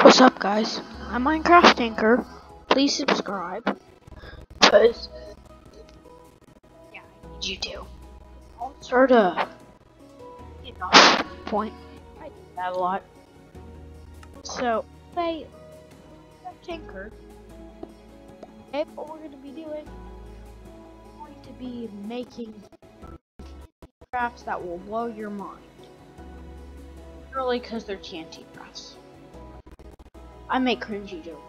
What's up, guys? I'm Minecraft Anchor. Please subscribe, because yeah, I need you to. I'll start point. I do that a lot. So, hey, Minecraft Anchor. Hey, what we're gonna be doing? We're going to be making crafts that will blow your mind. Really, because they're TNT crafts. I make cringy jokes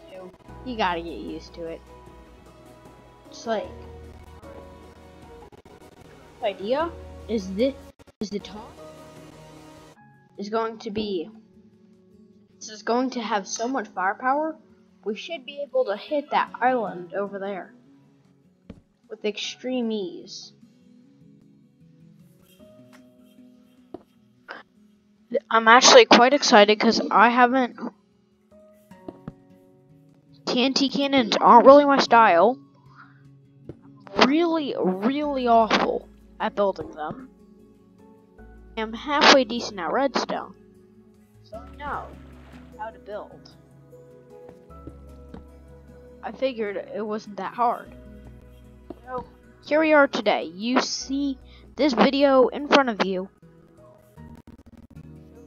too. You gotta get used to it. It's like, the idea is the top is going to be. This is going to have so much firepower. We should be able to hit that island over there with extreme ease. I'm actually quite excited because I haven't. TNT cannons aren't really my style. I'm really awful at building them. I'm halfway decent at redstone, so I know how to build. I figured it wasn't that hard. So here we are today. You see this video in front of you.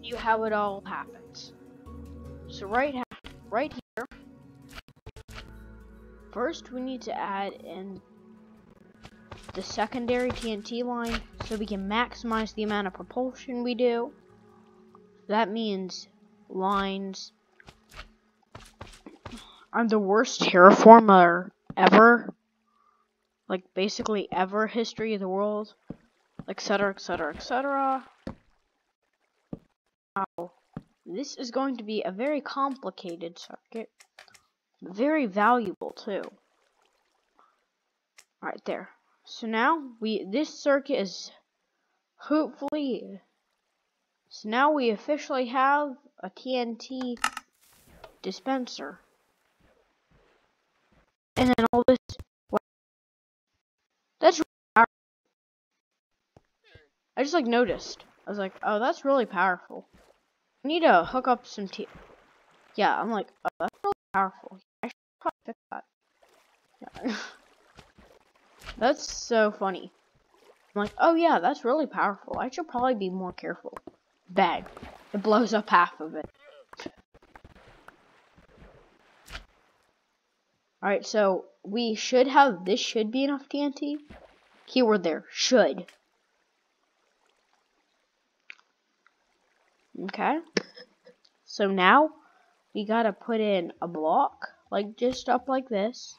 You how it all happens. So right here. First, we need to add in the secondary TNT line so we can maximize the amount of propulsion we do. That means lines. I'm the worst terraformer ever. Like, basically ever, history of the world. Etc, etc, etc. Now, this is going to be a very complicated circuit. Very valuable, too. Right there. So now, this circuit is hopefully. So now we officially have a TNT dispenser. And then all this. That's really powerful. I just noticed. I was like, oh, that's really powerful. I need to hook up some Yeah, I'm like, oh, that's really powerful. I should probably fix that. Yeah. That's so funny. I'm like, oh yeah, that's really powerful. I should probably be more careful. Bang. It blows up half of it. Alright, so this should be enough TNT. Keyword there, should. Okay. So now, we gotta put in a block, like just up like this.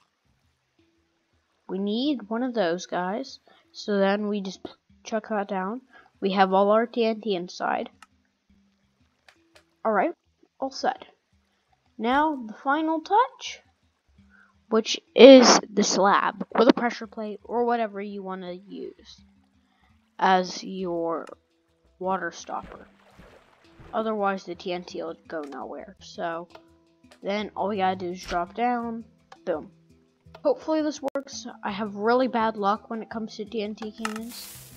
We need one of those guys. So then we just chuck that down. We have all our TNT inside. Alright, all set. Now, the final touch, which is the slab, or the pressure plate, or whatever you want to use as your water stopper. Otherwise, the TNT will go nowhere. So, then all we gotta do is drop down, boom. Hopefully this works. I have really bad luck when it comes to TNT cannons.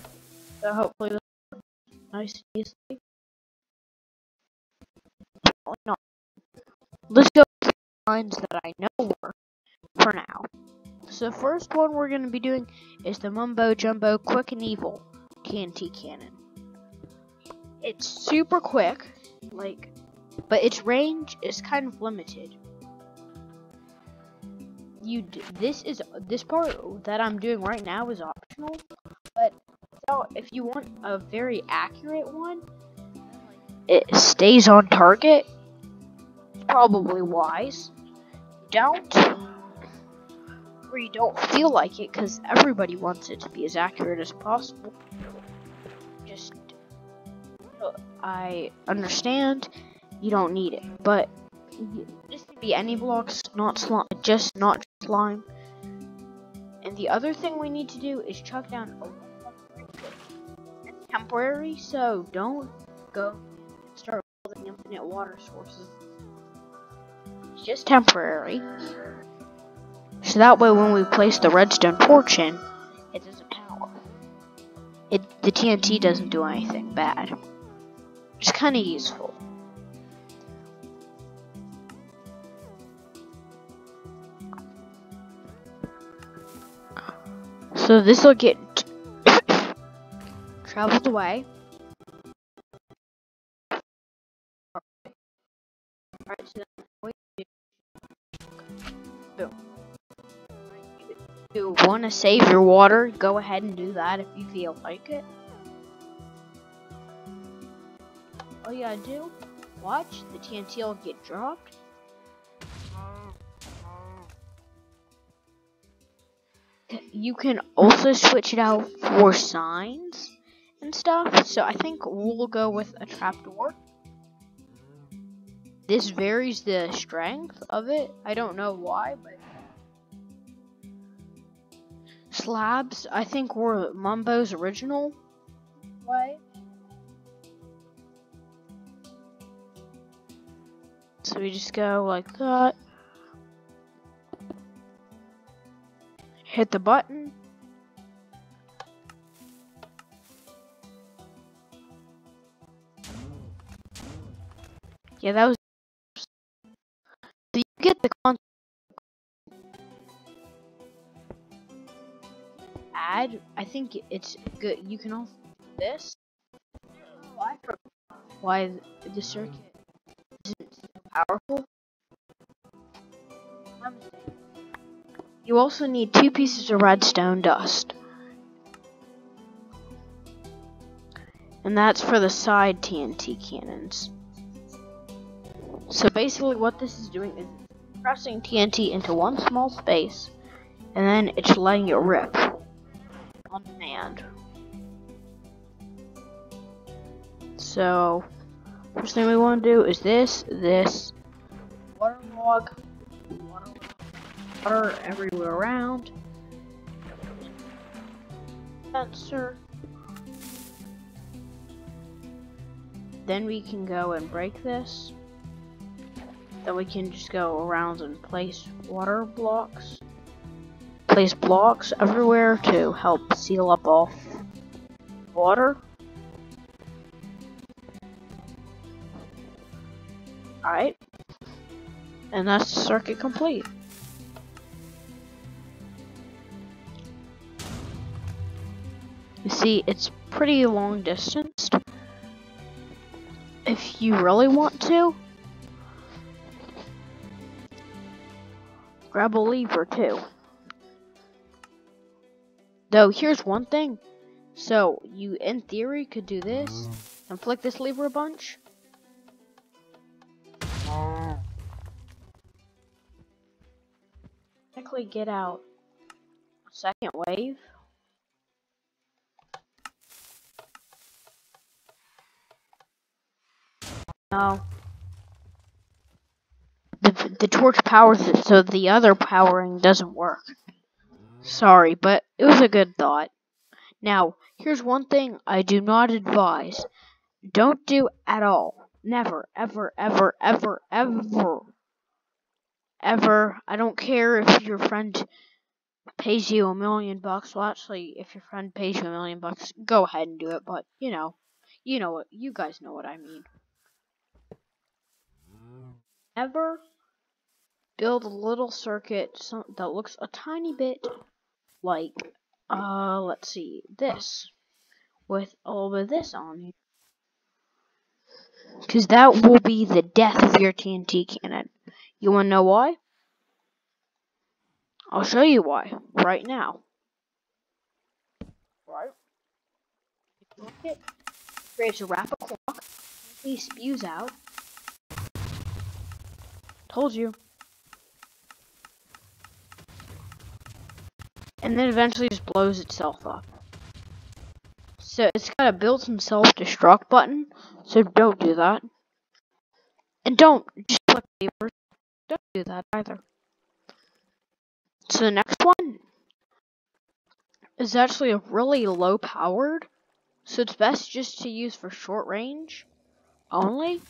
So hopefully this works nice and easily. No. Let's go with the lines that I know work for now. So the first one we're going to be doing is the Mumbo Jumbo Quick and Evil TNT cannon. It's super quick, but its range is kind of limited. This part that I'm doing right now is optional, but so if you want a very accurate one, it stays on target. It's probably wise. You don't feel like it, because everybody wants it to be as accurate as possible. I understand you don't need it, but this can be any blocks, not slime. And the other thing we need to do is chuck down it's temporary, so don't go and start building infinite water sources. It's just temporary. So that way when we place the redstone torch in, it doesn't power. The TNT doesn't do anything bad. It's kind of useful. So this will get traveled away. Alright, so then what you want to save your water, go ahead and do that if you feel like it. All you gotta do, watch the TNT will get dropped. You can also switch it out for signs and stuff. So I think we'll go with a trapdoor. This varies the strength of it. I don't know why, but slabs, I think, were Mumbo's original way. So we just go like that. Hit the button. Yeah, that was. So you get the concept. Add. I think it's good. You can also do this. Oh, I forgot why the circuit isn't so powerful. You also need 2 pieces of redstone dust. And that's for the side TNT cannons. So basically what this is doing is pressing TNT into one small space, and then it's letting it rip on demand. So first thing we want to do is this, waterlog, water everywhere around, sensor. Then we can go and break this. Then we can just go around and place water blocks. Place blocks everywhere to help seal up all water. Alright. And that's the circuit complete. You see, it's pretty long distance. If you really want to, grab a lever too. Though here's one thing. So you in theory could do this and flick this lever a bunch. Technically get out a second wave. No. The torch powers it, so the other powering doesn't work. Sorry, but it was a good thought. Now, here's one thing I do not advise. Don't do at all. Never, ever, ever, ever, ever, ever. I don't care if your friend pays you $1 million. Well, actually, if your friend pays you $1 million, go ahead and do it. But you know what? You guys know what I mean. Ever build a little circuit that looks a tiny bit like, let's see, this, with a little bit of this on here. Because that will be the death of your TNT cannon. You want to know why? I'll show you why, right now. Right? It creates a rapid clock, he spews out. Told you. And then eventually just blows itself up. So it's got a built-in self-destruct button, so don't do that. And don't just click levers. Don't do that either. So the next one is actually a really low powered, so it's best just to use for short range only.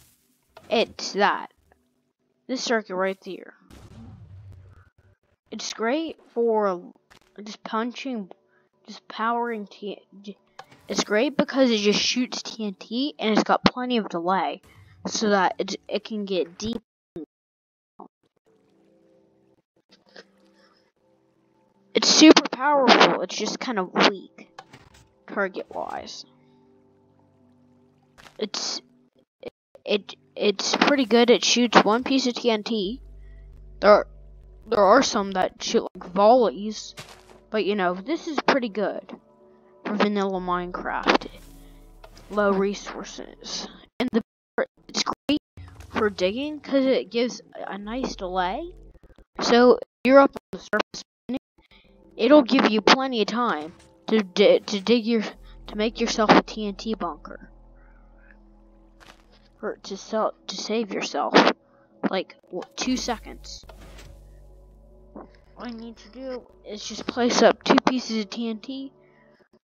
It's that. This circuit right there. It's great for just powering TNT. It's great because it just shoots TNT and it's got plenty of delay, so that it can get deep. It's super powerful. It's just kind of weak, target-wise. It's pretty good. It shoots one piece of TNT. There are some that shoot like volleys, but you know, this is pretty good for vanilla Minecraft. Low resources, and it's great for digging because it gives a nice delay. So if you're up on the surface, it'll give you plenty of time to make yourself a TNT bunker, or to save yourself like 2 seconds. All you need to do is just place up 2 pieces of TNT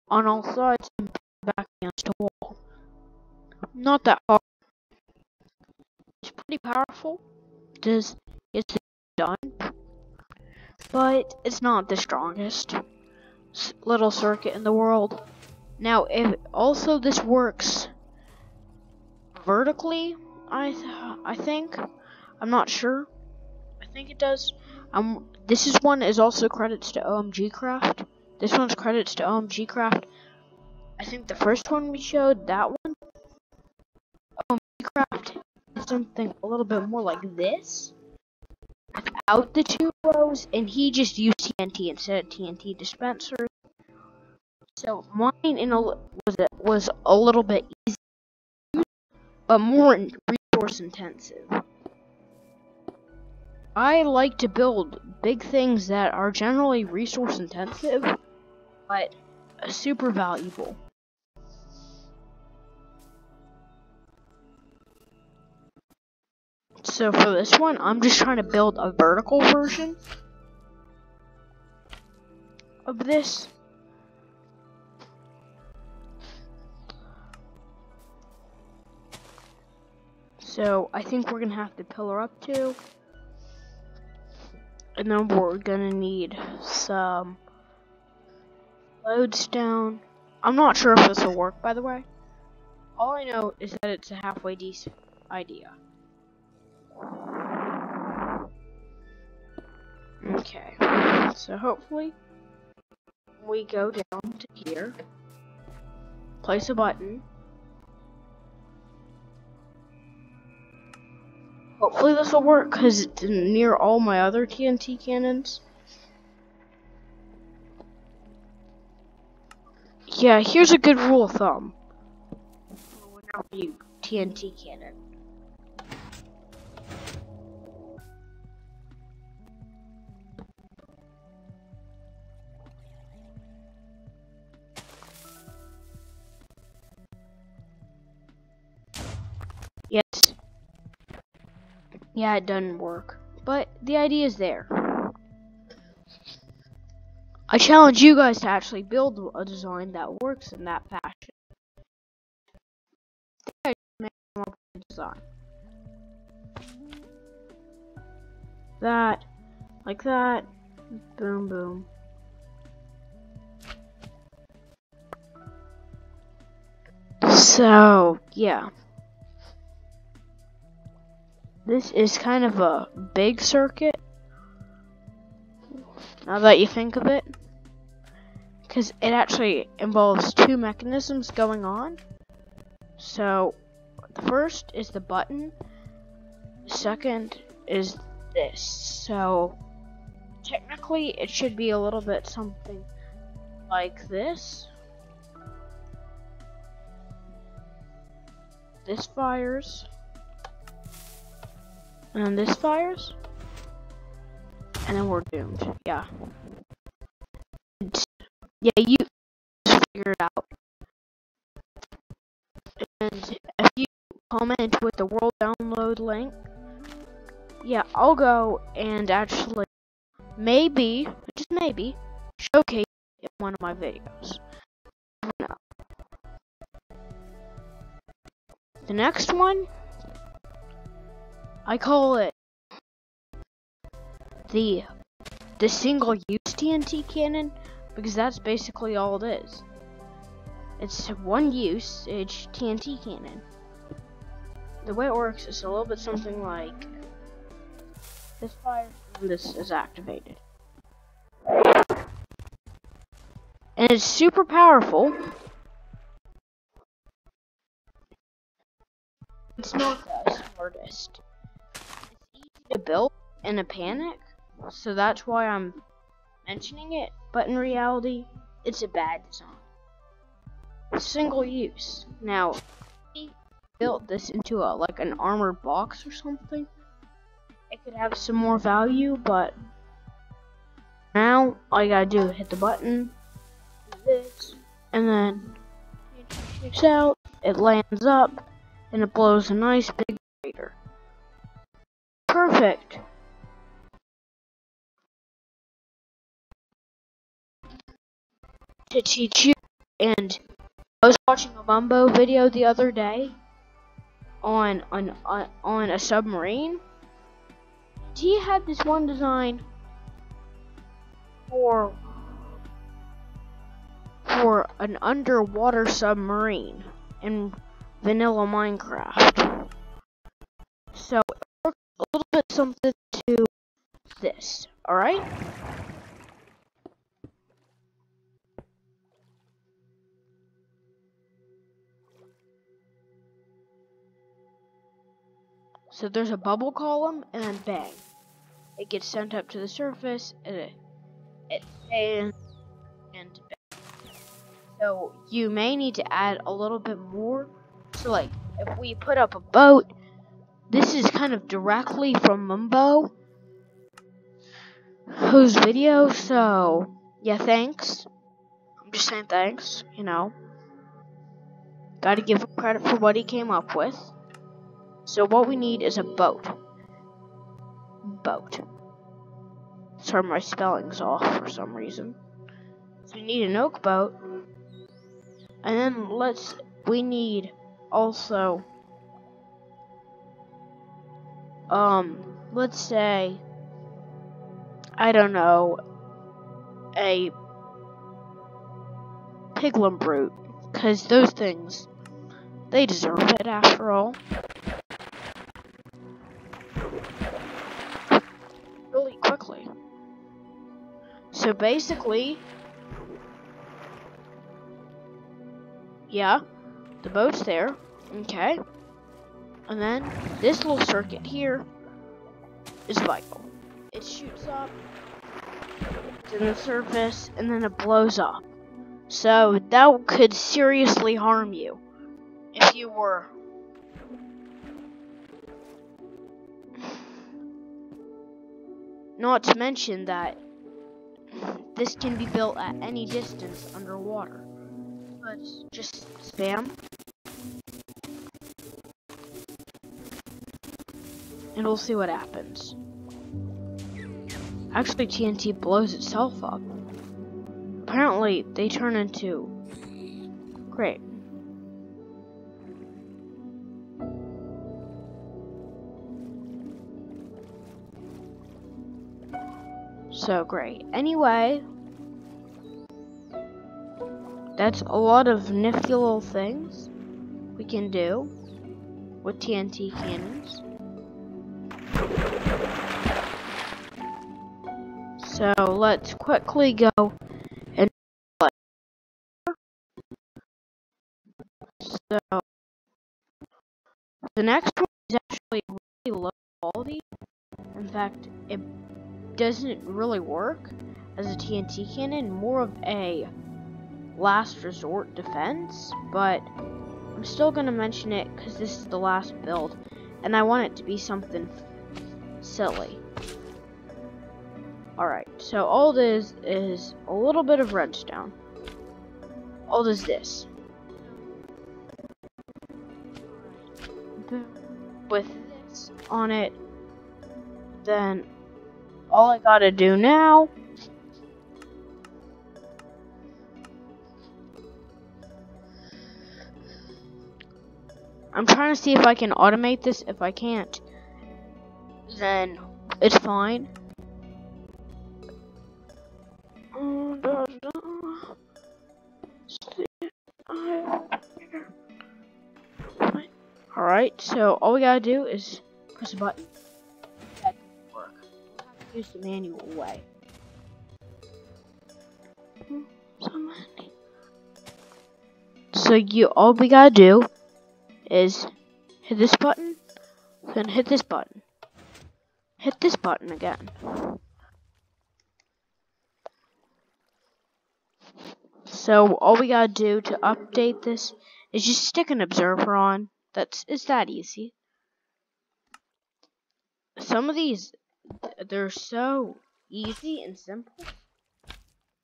on all sides and back against a wall. Not that hard. It's pretty powerful. It's done, but it's not the strongest little circuit in the world. Now, if also this works vertically, I think. I'm not sure. I think it does. This one is also credits to OMG Craft. This one's credits to OMG Craft. I think the first one we showed, that one, OMG Craft, is something a little bit more like this, without the 2 rows, and he just used TNT instead of TNT dispensers. So mine was a little bit easier, but more resource intensive. I like to build big things that are generally resource intensive, but super valuable. So for this one, I'm just trying to build a vertical version of this. So I think we're gonna have to pillar up 2. And then we're gonna need some lodestone. I'm not sure if this will work, by the way. All I know is that it's a halfway decent idea. Okay, so hopefully we go down to here, place a button. Hopefully this will work because it's near all my other TNT cannons. Yeah, here's a good rule of thumb whenever you TNT cannon. Yes. Yeah, it doesn't work, but the idea is there. I challenge you guys to actually build a design that works in that fashion. I make a design. That, like that, boom, boom. So, yeah. This is kind of a big circuit, now that you think of it, because it actually involves 2 mechanisms going on. So, the first is the button, the second is this. So, technically, it should be a little bit something like this. This fires. And then this fires, and then we're doomed. Yeah. Yeah, you figure it out. And if you comment with the world download link, yeah, I'll go and actually maybe, just maybe, showcase it in one of my videos. No. The next one, I call it the single-use TNT cannon, because that's basically all it is. It's one usage TNT cannon. The way it works is a little bit something like this fire and this is activated. and it's super powerful. It's not the smartest. It's easy to build in a panic, so that's why I'm mentioning it, but in reality, it's a bad design. Single use. Now, if we built this into like an armored box or something, it could have some more value, but now all you gotta do is hit the button, do this, and then it shoots out, it lands up, and it blows a nice big crater. Perfect. To teach you, and I was watching a Mumbo video the other day on a submarine. He had this one design for an underwater submarine in vanilla Minecraft. So it works a little bit something to this, alright? So there's a bubble column, and then bang. It gets sent up to the surface, and it stays and bang. So you may need to add a little bit more. So like, if we put up a boat, this is kind of directly from Mumbo, whose video, so yeah, thanks. I'm just saying thanks, you know. Gotta give him credit for what he came up with. So what we need is a boat. Boat. Sorry, my spelling's off for some reason. So we need an oak boat. And then we need also, let's say, I don't know, a piglin brute. Because those things, they deserve it after all. Really quickly. So basically, yeah, the boat's there, okay, and then this little circuit here is vital. It shoots up to the surface, and then it blows up. So that could seriously harm you if you were not to mention that this can be built at any distance underwater. Let's just spam. And we'll see what happens. Actually, TNT blows itself up. Apparently, they turn into... Great. So great. Anyway, that's a lot of nifty little things we can do with TNT cannons. So let's quickly go and play. So the next one is actually really low quality. In fact, it doesn't really work as a TNT cannon, more of a last resort defense, but I'm still gonna mention it because this is the last build and I want it to be something silly. Alright, so all it is a little bit of redstone. All it is this. With this on it, then all I gotta do now I'm trying to see if I can automate this. If I can't, then it's fine. Alright, so all we gotta do is press a button. That doesn't work. We'll have to use the manual way. So many. So all we gotta do is hit this button, then hit this button. Hit this button again. So all we gotta do to update this is just stick an observer on. It's that easy. Some of these, they're so easy and simple.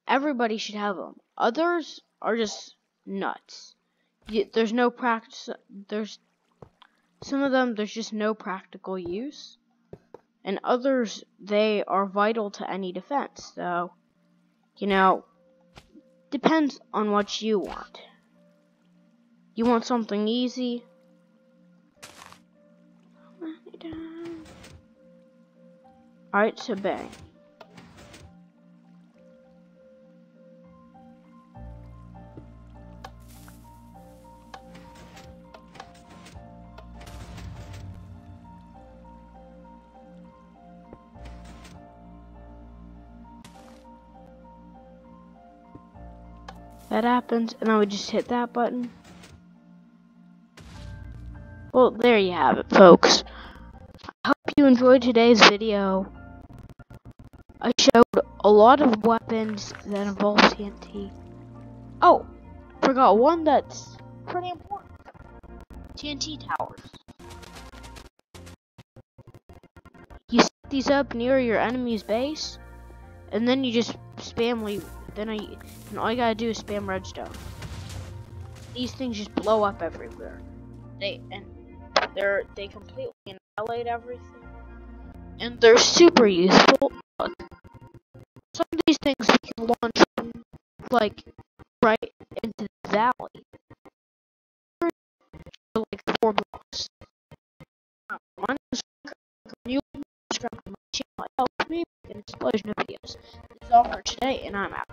Everybody should have them. Others are just nuts. There's no practice. There's some of them. There's just no practical use, and others they are vital to any defense. So, depends on what you want. You want something easy. Alright, so bang. That happens, and I would just hit that button. Well, there you have it, folks. I hope you enjoyed today's video. I showed a lot of weapons that involve TNT. Oh, forgot one that's pretty important. TNT towers. You set these up near your enemy's base, and then you just spam leave. And all you gotta do is spam redstone. These things just blow up everywhere. They completely annihilate everything. And they're super useful. Look, some of these things we can launch like right into the valley. For like 4 blocks. My name is you subscribe to my channel. It helps me make an explosion of videos. That's all for today, and I'm out.